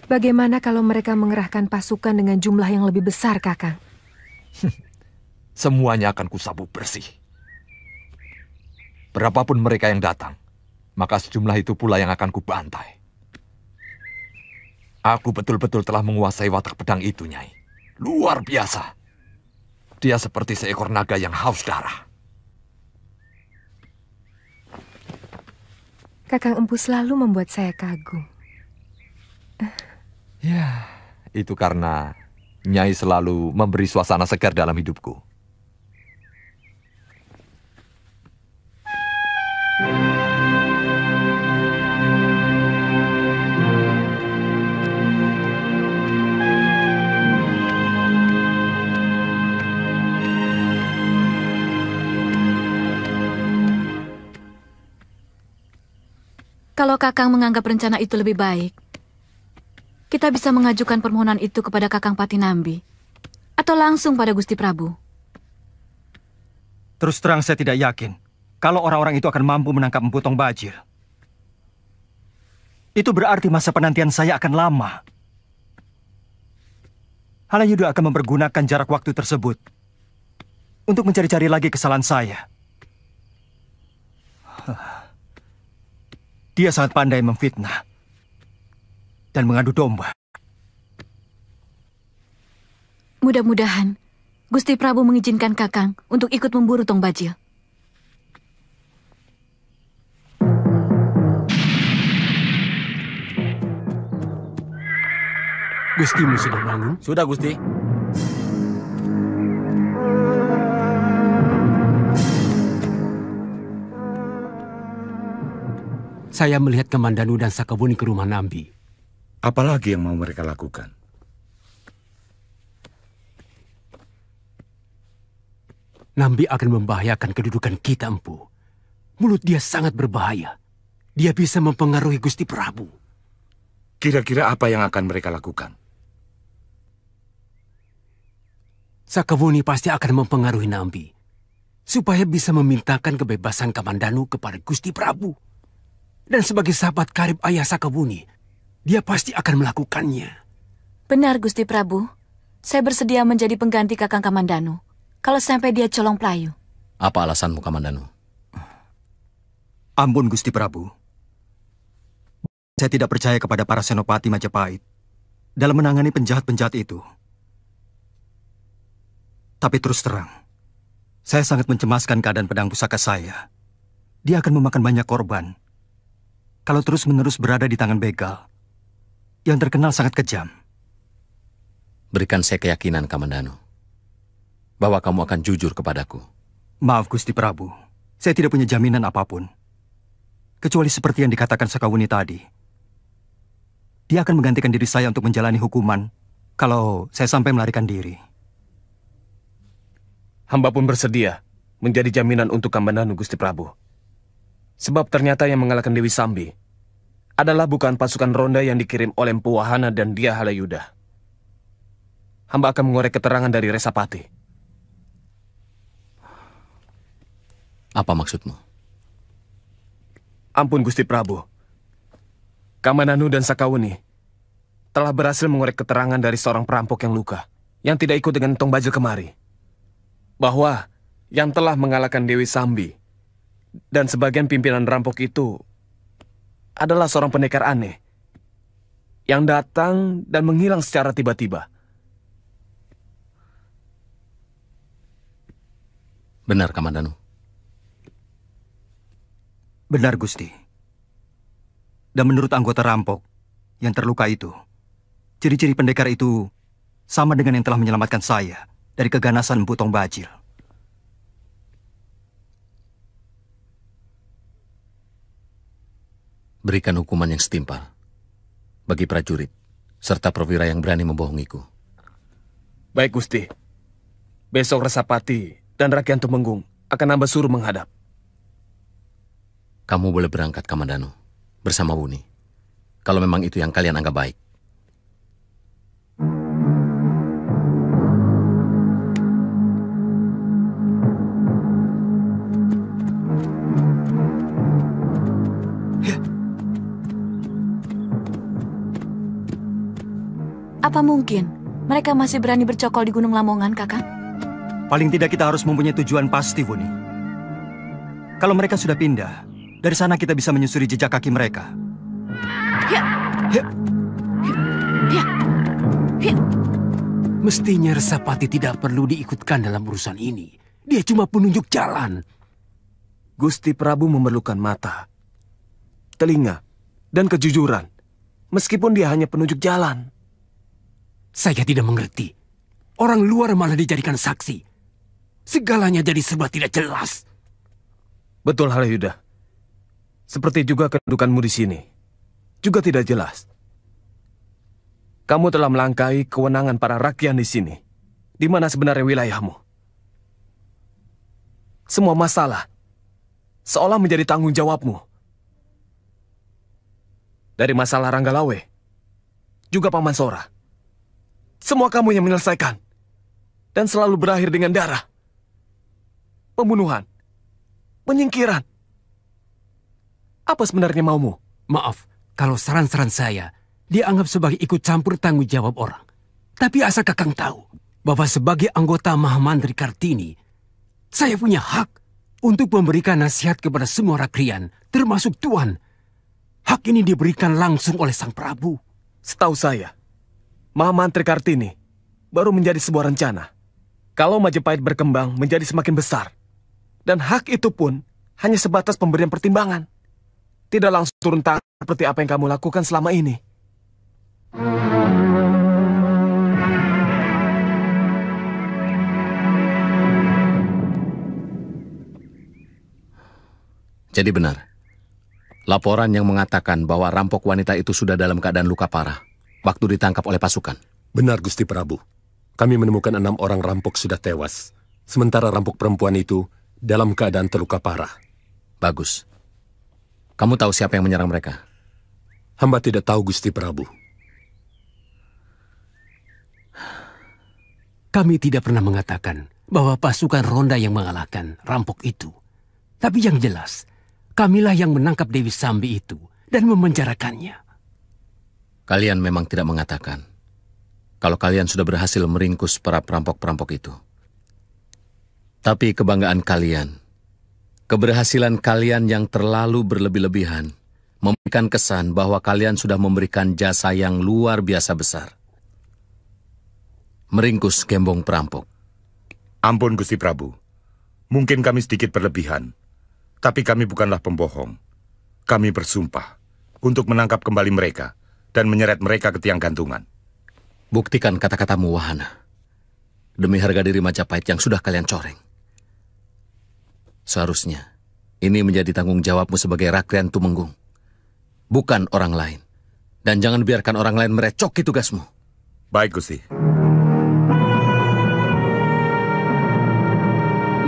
Bagaimana kalau mereka mengerahkan pasukan dengan jumlah yang lebih besar, Kakang? Semuanya akan kusabuk bersih. Berapapun mereka yang datang, maka sejumlah itu pula yang akan kubantai. Aku betul-betul telah menguasai watak pedang itu, Nyai. Luar biasa. Dia seperti seekor naga yang haus darah. Kakang Empu selalu membuat saya kagum. Ya, itu karena Nyai selalu memberi suasana segar dalam hidupku. Kalau Kakang menganggap rencana itu lebih baik, kita bisa mengajukan permohonan itu kepada Kakang Patinambi atau langsung pada Gusti Prabu. Terus terang saya tidak yakin kalau orang-orang itu akan mampu menangkap Empu Tong Bajil. Itu berarti masa penantian saya akan lama. Halayuda akan mempergunakan jarak waktu tersebut untuk mencari-cari lagi kesalahan saya. Dia sangat pandai memfitnah dan mengadu domba. Mudah-mudahan Gusti Prabu mengizinkan Kakang untuk ikut memburu Tong Bajil. Gustimu sudah bangun? Sudah, Gusti. Saya melihat Kamandanu dan Sakawuni ke rumah Nambi. Apalagi yang mau mereka lakukan? Nambi akan membahayakan kedudukan kita, Empu. Mulut dia sangat berbahaya. Dia bisa mempengaruhi Gusti Prabu. Kira-kira apa yang akan mereka lakukan? Sakawuni pasti akan mempengaruhi Nambi, supaya bisa memintakan kebebasan Kamandanu kepada Gusti Prabu. Dan sebagai sahabat karib ayah Sakawuni, dia pasti akan melakukannya. Benar, Gusti Prabu. Saya bersedia menjadi pengganti Kakang Kamandanu kalau sampai dia colong pelayu. Apa alasanmu, Kamandanu? Ampun, Gusti Prabu. Saya tidak percaya kepada para senopati Majapahit dalam menangani penjahat-penjahat itu. Tapi terus terang, saya sangat mencemaskan keadaan pedang pusaka saya. Dia akan memakan banyak korban kalau terus-menerus berada di tangan begal yang terkenal sangat kejam. Berikan saya keyakinan, Kamandanu, bahwa kamu akan jujur kepadaku. Maaf, Gusti Prabu. Saya tidak punya jaminan apapun. Kecuali seperti yang dikatakan Sakawuni tadi. Dia akan menggantikan diri saya untuk menjalani hukuman kalau saya sampai melarikan diri. Hamba pun bersedia menjadi jaminan untuk Kamandanu, Gusti Prabu. Sebab ternyata yang mengalahkan Dewi Sambi adalah bukan pasukan ronda yang dikirim oleh Empu Wahana dan dia Halayuda. Hamba akan mengorek keterangan dari Resapati. Apa maksudmu? Ampun, Gusti Prabu. Kamandanu dan Sakawuni telah berhasil mengorek keterangan dari seorang perampok yang luka, yang tidak ikut dengan Tong Bajil kemari. Bahwa yang telah mengalahkan Dewi Sambi dan sebagian pimpinan rampok itu adalah seorang pendekar aneh yang datang dan menghilang secara tiba-tiba. Benar, Kamandanu? Benar, Gusti. Dan menurut anggota rampok yang terluka itu, ciri-ciri pendekar itu sama dengan yang telah menyelamatkan saya dari keganasan Empu Tong Bajil. Berikan hukuman yang setimpal bagi prajurit serta perwira yang berani membohongiku. Baik, Gusti. Besok Resapati dan Rakyat Tumenggung akan hamba suruh menghadap. Kamu boleh berangkat, Kamandanu, bersama Wuni, kalau memang itu yang kalian anggap baik. Apa mungkin mereka masih berani bercokol di Gunung Lamongan, Kakang? Paling tidak kita harus mempunyai tujuan pasti, Wuni. Kalau mereka sudah pindah, dari sana kita bisa menyusuri jejak kaki mereka. Ya. Ya. Ya. Ya. Mestinya Resapati tidak perlu diikutkan dalam urusan ini. Dia cuma penunjuk jalan. Gusti Prabu memerlukan mata, telinga, dan kejujuran. Meskipun dia hanya penunjuk jalan. Saya tidak mengerti. Orang luar malah dijadikan saksi. Segalanya jadi serba tidak jelas. Betul, Halayuda. Seperti juga kedudukanmu di sini. Juga tidak jelas. Kamu telah melangkahi kewenangan para rakyat di sini. Di mana sebenarnya wilayahmu? Semua masalah seolah menjadi tanggung jawabmu. Dari masalah Ranggalawe, juga Paman Sora. Semua kamu yang menyelesaikan. Dan selalu berakhir dengan darah. Pembunuhan. Penyingkiran. Apa sebenarnya maumu? Maaf, kalau saran-saran saya dianggap sebagai ikut campur tanggung jawab orang. Tapi asal Kakang tahu bahwa sebagai anggota Mahamantri Kartini, saya punya hak untuk memberikan nasihat kepada semua rakrian, termasuk Tuan. Hak ini diberikan langsung oleh Sang Prabu. Setahu saya, Mahamantri Kartini baru menjadi sebuah rencana. Kalau Majapahit berkembang menjadi semakin besar. Dan hak itu pun hanya sebatas pemberian pertimbangan. Tidak langsung turun tangan seperti apa yang kamu lakukan selama ini. Jadi benar. Laporan yang mengatakan bahwa rampok wanita itu sudah dalam keadaan luka parah waktu ditangkap oleh pasukan. Benar, Gusti Prabu. Kami menemukan 6 orang rampok sudah tewas. Sementara rampok perempuan itu dalam keadaan terluka parah. Bagus. Kamu tahu siapa yang menyerang mereka? Hamba tidak tahu, Gusti Prabu. Kami tidak pernah mengatakan bahwa pasukan ronda yang mengalahkan rampok itu. Tapi yang jelas, kamilah yang menangkap Dewi Sambi itu dan memenjarakannya. Kalian memang tidak mengatakan kalau kalian sudah berhasil meringkus para perampok-perampok itu. Tapi kebanggaan kalian, keberhasilan kalian yang terlalu berlebih-lebihan, memberikan kesan bahwa kalian sudah memberikan jasa yang luar biasa besar. Meringkus gembong perampok. Ampun, Gusti Prabu. Mungkin kami sedikit berlebihan. Tapi kami bukanlah pembohong. Kami bersumpah untuk menangkap kembali mereka dan menyeret mereka ke tiang gantungan. Buktikan kata-katamu, Wahana. Demi harga diri Majapahit yang sudah kalian coreng. Seharusnya, ini menjadi tanggung jawabmu sebagai Rakrian Tumenggung. Bukan orang lain. Dan jangan biarkan orang lain merecoki tugasmu. Baik, Gusti.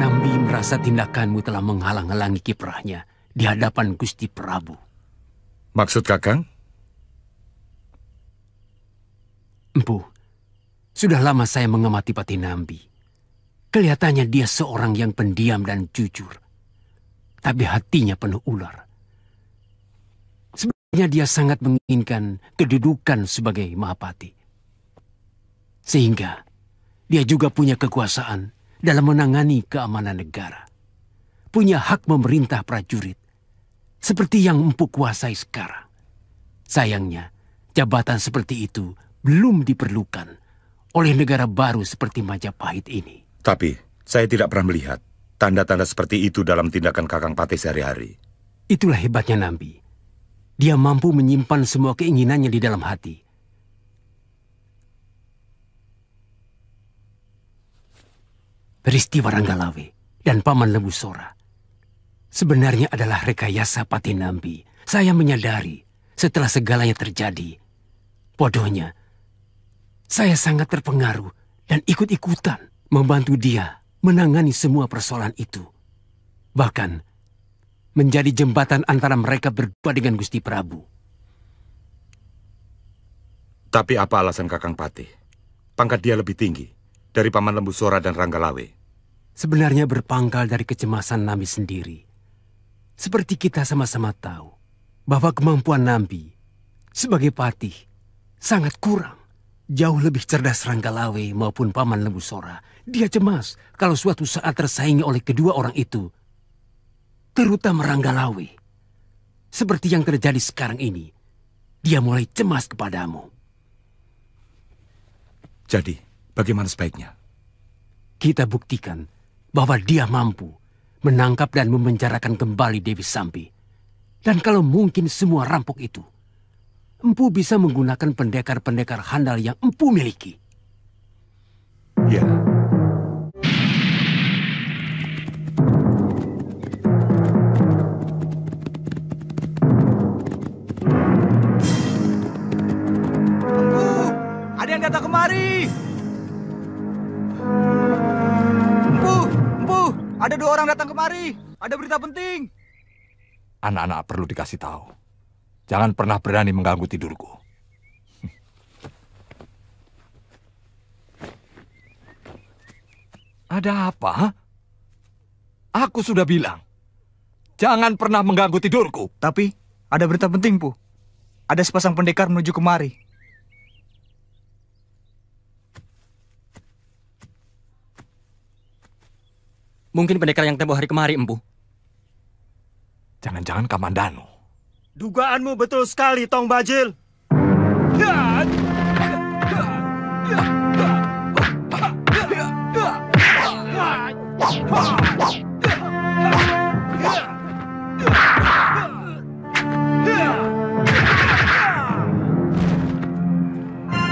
Nambi merasa tindakanmu telah menghalang-halangi kiprahnya di hadapan Gusti Prabu. Maksud Kakang? Empu, sudah lama saya mengamati Pati Nambi. Kelihatannya dia seorang yang pendiam dan jujur. Tapi hatinya penuh ular. Sebenarnya dia sangat menginginkan kedudukan sebagai Mahapati. Sehingga dia juga punya kekuasaan dalam menangani keamanan negara. Punya hak memerintah prajurit. Seperti yang Empu kuasai sekarang. Sayangnya, jabatan seperti itu belum diperlukan oleh negara baru seperti Majapahit ini. Tapi, saya tidak pernah melihat tanda-tanda seperti itu dalam tindakan Kakang Patih sehari-hari. Itulah hebatnya Nambi. Dia mampu menyimpan semua keinginannya di dalam hati. Peristiwa Ranggalawe dan Paman Lembu Sora sebenarnya adalah rekayasa Pati Nambi. Saya menyadari setelah segalanya terjadi. Bodohnya, saya sangat terpengaruh dan ikut-ikutan membantu dia menangani semua persoalan itu. Bahkan, menjadi jembatan antara mereka berdua dengan Gusti Prabu. Tapi apa alasan Kakang Patih? Pangkat dia lebih tinggi dari Paman Lembu Sora dan Ranggalawe. Sebenarnya berpangkal dari kecemasan Nambi sendiri. Seperti kita sama-sama tahu bahwa kemampuan Nambi sebagai patih sangat kurang. Jauh lebih cerdas Ranggalawe maupun Paman Lembu Sora. Dia cemas kalau suatu saat tersaingi oleh kedua orang itu. Terutama Ranggalawe. Seperti yang terjadi sekarang ini. Dia mulai cemas kepadamu. Jadi, Bagaimana sebaiknya? Kita buktikan bahwa dia mampu menangkap dan memenjarakan kembali Dewi Sambi. Dan kalau mungkin semua rampok itu, Empu bisa menggunakan pendekar-pendekar handal yang Empu miliki. Ya. Ada yang datang kemari. Empu, ada 2 orang datang kemari. Ada berita penting. Anak-anak perlu dikasih tahu. Jangan pernah berani mengganggu tidurku. Ada apa? Ha? Aku sudah bilang. Jangan pernah mengganggu tidurku. Tapi ada berita penting, Pu. Ada sepasang pendekar menuju kemari. Mungkin pendekar yang tempoh hari kemari, Empu. Jangan-jangan Kamandanu. Dugaanmu betul sekali, Tong Bajil.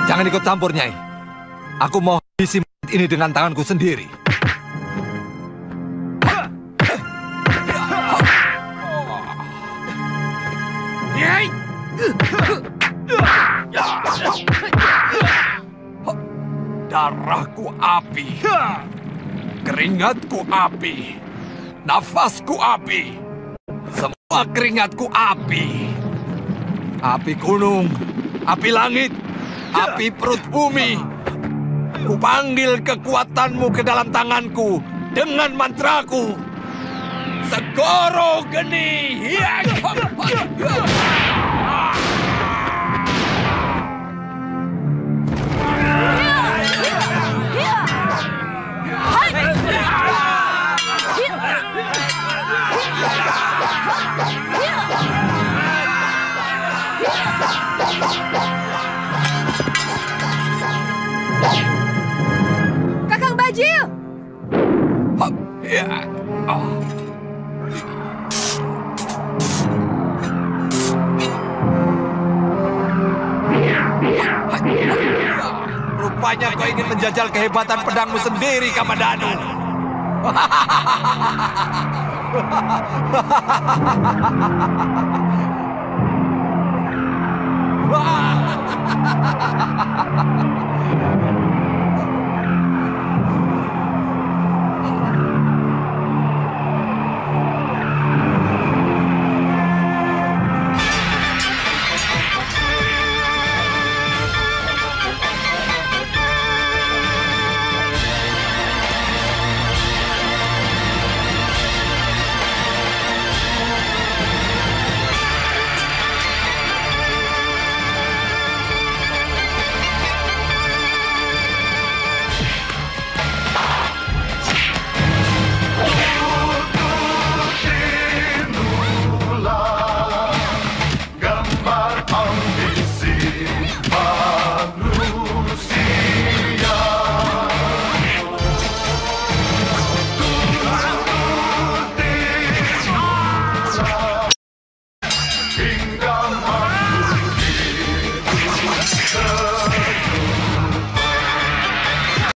Jangan ikut campur, Nyai. Aku mau habisi ini dengan tanganku sendiri. Darahku api, keringatku api, nafasku api, semua keringatku api. Api gunung, api langit, api perut bumi. Kupanggil kekuatanmu ke dalam tanganku dengan mantraku. Segoro geni. Kakang Bajil! Rupanya kau ingin menjajal kehebatan pedangmu sendiri, Kamandanu.